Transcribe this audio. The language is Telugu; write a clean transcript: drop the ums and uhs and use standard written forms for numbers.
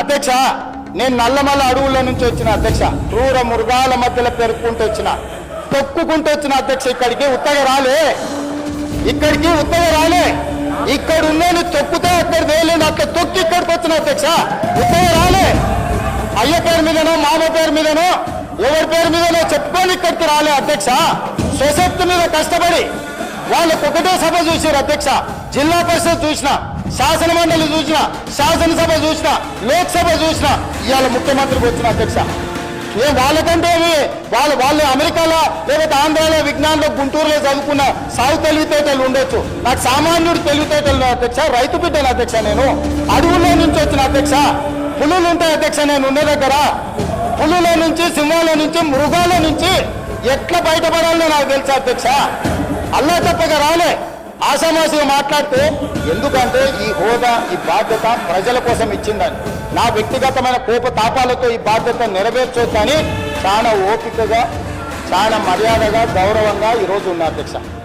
అధ్యక్ష, నేను నల్లమల్ల అడవుల నుంచి వచ్చిన అధ్యక్ష, క్రూర మృగాల మధ్యలో పెరుక్కుంటూ వచ్చిన, తొక్కుకుంటూ వచ్చిన అధ్యక్ష. ఇక్కడికి ఉత్తగా రాలే, ఇక్కడ ఉన్నాను తొక్కుతే అక్కడ వేయలేదు, అక్కడ తొక్కి ఇక్కడికి వచ్చిన అధ్యక్ష. ఉత్తగా రాలే, అయ్య పేరు మీదనో మామ పేరు మీదనో ఎవరి పేరు మీదనో చెప్పుకొని ఇక్కడికి రాలే అధ్యక్ష. స్వశక్తి మీద కష్టపడి వాళ్ళకు ఒకటే సభ చూసారు అధ్యక్ష. జిల్లా పరిషత్ చూసిన, శాసన మండలి చూసిన, శాసనసభ చూసిన, లోక్సభ చూసిన, ఇవాళ ముఖ్యమంత్రికి వచ్చిన అధ్యక్ష. ఏం వాళ్ళకంటే వాళ్ళు అమెరికాలో లేకపోతే ఆంధ్రాలో విజ్ఞానంలో గుంటూరులో చదువుకున్న సాగు తెలివితేటలు ఉండొచ్చు, నాకు సామాన్యుడు తెలివితేటలు అధ్యక్ష. రైతు బిడ్డను అధ్యక్ష, నేను అడవుల్లో నుంచి వచ్చిన అధ్యక్ష. పులులు ఉంటాయి అధ్యక్ష నేను ఉన్న దగ్గర, పులుల నుంచి, సింహాల నుంచి, మృగాల నుంచి ఎట్లా బయటపడాలో నాకు తెలుసు అధ్యక్ష. అల్లా తప్పగా రాలే, ఆషామాషిగా మాట్లాడితే. ఎందుకంటే ఈ హోదా, ఈ బాధ్యత ప్రజల కోసం ఇచ్చిందని, నా వ్యక్తిగతమైన కోప తాపాలతో ఈ బాధ్యత నెరవేర్చొద్దని చాలా ఓపికగా, చాలా మర్యాదగా, గౌరవంగా ఈరోజు ఉన్న అధ్యక్ష.